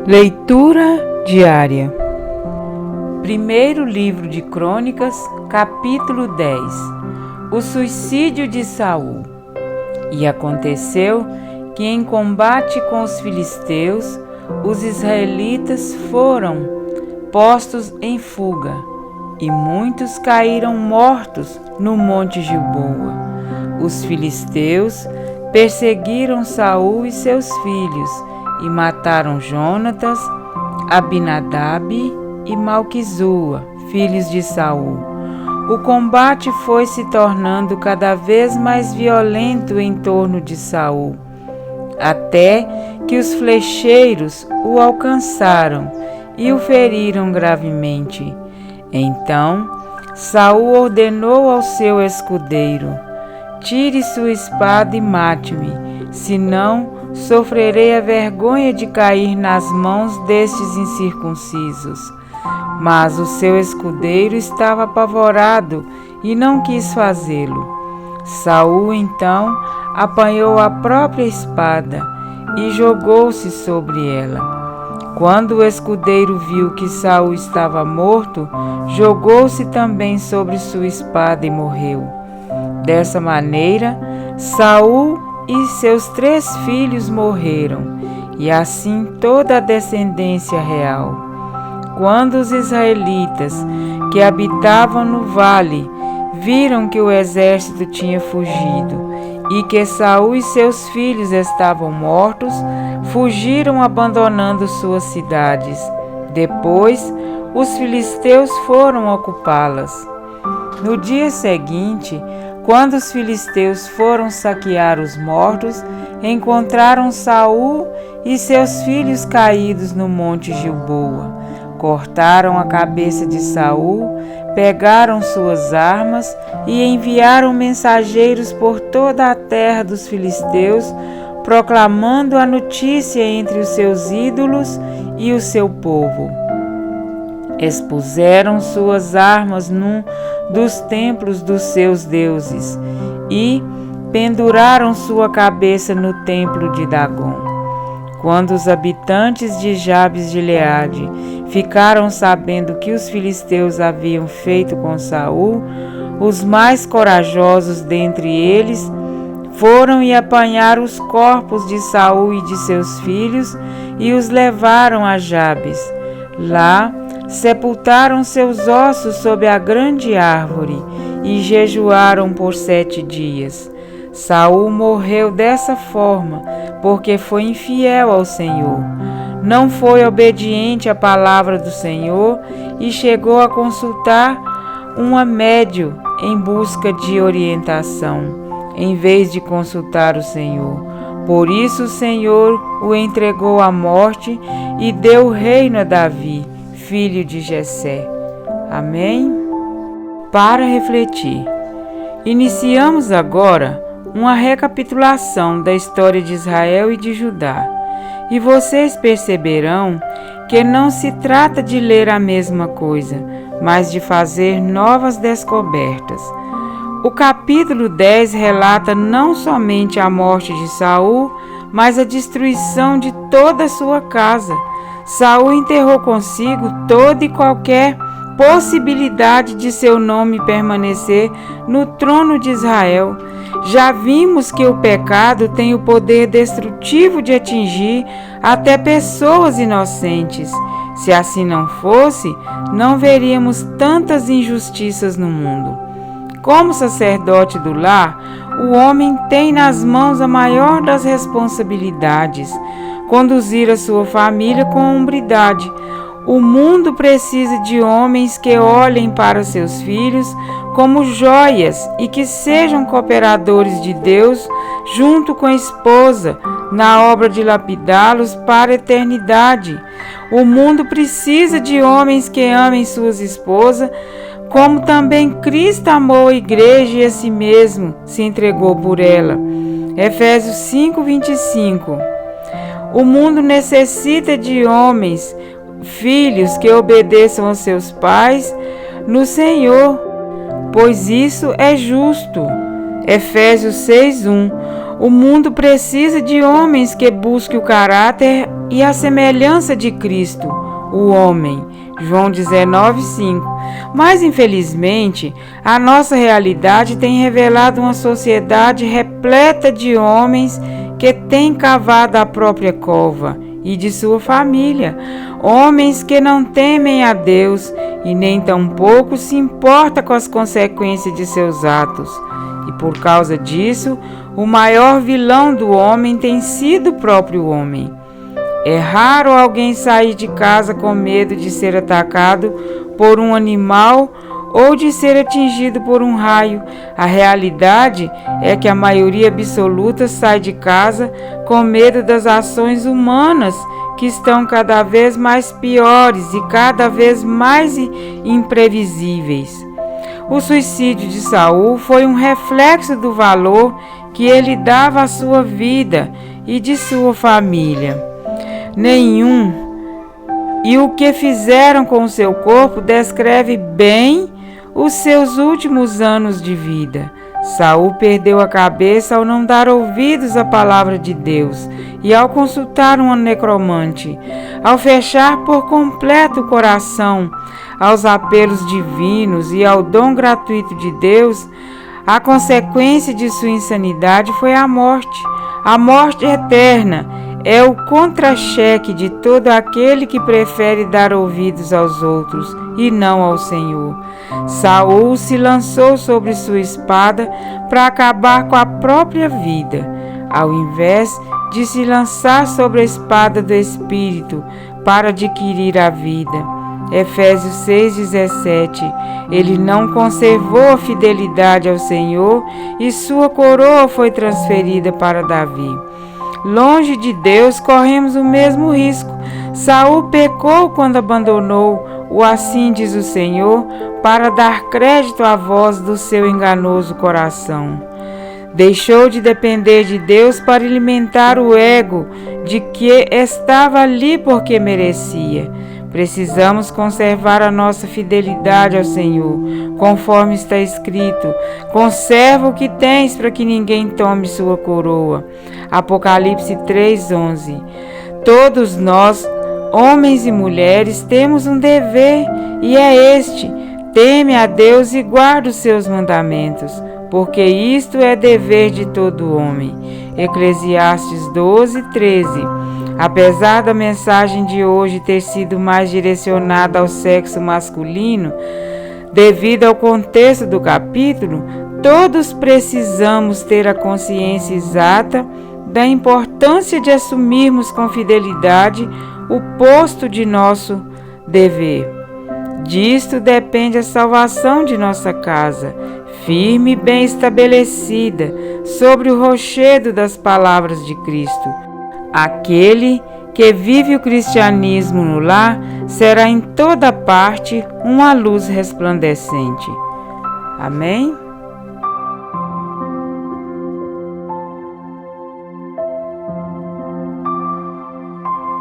Leitura diária. Primeiro livro de Crônicas, capítulo 10. O suicídio de Saul. E aconteceu que em combate com os filisteus, os israelitas foram postos em fuga, e muitos caíram mortos no monte Gilboa. Os filisteus perseguiram Saul e seus filhos, e mataram Jonatas, Abinadab e Malquizua, filhos de Saul. O combate foi se tornando cada vez mais violento em torno de Saul, até que os flecheiros o alcançaram e o feriram gravemente. Então Saul ordenou ao seu escudeiro: tire sua espada e mate-me, senão sofrerei a vergonha de cair nas mãos destes incircuncisos. Mas o seu escudeiro estava apavorado e não quis fazê-lo. Saul então apanhou a própria espada e jogou-se sobre ela. Quando o escudeiro viu que Saul estava morto, jogou-se também sobre sua espada e morreu. Dessa maneira, Saul e seus 3 filhos morreram, e assim toda a descendência real. Quando os israelitas que habitavam no vale viram que o exército tinha fugido e que Saul e seus filhos estavam mortos, fugiram abandonando suas cidades. Depois, os filisteus foram ocupá-las. No dia seguinte, quando os filisteus foram saquear os mortos, encontraram Saul e seus filhos caídos no monte Gilboa. Cortaram a cabeça de Saul, pegaram suas armas e enviaram mensageiros por toda a terra dos filisteus, proclamando a notícia entre os seus ídolos e o seu povo. Expuseram suas armas num dos templos dos seus deuses e penduraram sua cabeça no templo de Dagom. Quando os habitantes de Jabes de Gileade ficaram sabendo que os filisteus haviam feito com Saul, os mais corajosos dentre eles foram e apanharam os corpos de Saul e de seus filhos e os levaram a Jabes. Lá sepultaram seus ossos sob a grande árvore e jejuaram por 7 dias. Saul morreu dessa forma, porque foi infiel ao Senhor. Não foi obediente à palavra do Senhor e chegou a consultar uma médium em busca de orientação, em vez de consultar o Senhor. Por isso o Senhor o entregou à morte e deu o reino a Davi, filho de Jessé. Amém? Para refletir, iniciamos agora uma recapitulação da história de Israel e de Judá. E vocês perceberão que não se trata de ler a mesma coisa, mas de fazer novas descobertas. O capítulo 10 relata não somente a morte de Saul, mas a destruição de toda a sua casa. Saul enterrou consigo toda e qualquer possibilidade de seu nome permanecer no trono de Israel. Já vimos que o pecado tem o poder destrutivo de atingir até pessoas inocentes. Se assim não fosse, não veríamos tantas injustiças no mundo. Como sacerdote do lar, o homem tem nas mãos a maior das responsabilidades: conduzir a sua família com hombridade. O mundo precisa de homens que olhem para seus filhos como joias e que sejam cooperadores de Deus junto com a esposa na obra de lapidá-los para a eternidade. O mundo precisa de homens que amem suas esposas, como também Cristo amou a igreja e a si mesmo se entregou por ela. Efésios 5:25. O mundo necessita de homens, filhos que obedeçam aos seus pais no Senhor, pois isso é justo. Efésios 6:1. O mundo precisa de homens que busquem o caráter e a semelhança de Cristo, o homem. João 19:5. Mas, infelizmente, a nossa realidade tem revelado uma sociedade repleta de homens que têm cavado a própria cova e de sua família, homens que não temem a Deus e nem tampouco se importam com as consequências de seus atos. E por causa disso, o maior vilão do homem tem sido o próprio homem. É raro alguém sair de casa com medo de ser atacado por um animal ou de ser atingido por um raio. A realidade é que a maioria absoluta sai de casa com medo das ações humanas, que estão cada vez mais piores e cada vez mais imprevisíveis. O suicídio de Saul foi um reflexo do valor que ele dava à sua vida e de sua família. E o que fizeram com o seu corpo descreve bem os seus últimos anos de vida. Saul perdeu a cabeça ao não dar ouvidos à palavra de Deus e ao consultar um necromante, ao fechar por completo o coração aos apelos divinos e ao dom gratuito de Deus. A consequência de sua insanidade foi a morte eterna. É o contra-cheque de todo aquele que prefere dar ouvidos aos outros e não ao Senhor. Saul se lançou sobre sua espada para acabar com a própria vida, ao invés de se lançar sobre a espada do Espírito para adquirir a vida. Efésios 6:17. Ele não conservou a fidelidade ao Senhor e sua coroa foi transferida para Davi. Longe de Deus, corremos o mesmo risco. Saul pecou quando abandonou o assim diz o Senhor para dar crédito à voz do seu enganoso coração. Deixou de depender de Deus para alimentar o ego de que estava ali porque merecia. Precisamos conservar a nossa fidelidade ao Senhor, conforme está escrito: conserva o que tens para que ninguém tome sua coroa. Apocalipse 3:11. Todos nós, homens e mulheres, temos um dever, e é este: teme a Deus e guarda os seus mandamentos, porque isto é dever de todo homem. Eclesiastes 12:13. Apesar da mensagem de hoje ter sido mais direcionada ao sexo masculino, devido ao contexto do capítulo, todos precisamos ter a consciência exata da importância de assumirmos com fidelidade o posto de nosso dever. Disto depende a salvação de nossa casa, firme e bem estabelecida sobre o rochedo das palavras de Cristo. Aquele que vive o cristianismo no lar será em toda parte uma luz resplandecente. Amém?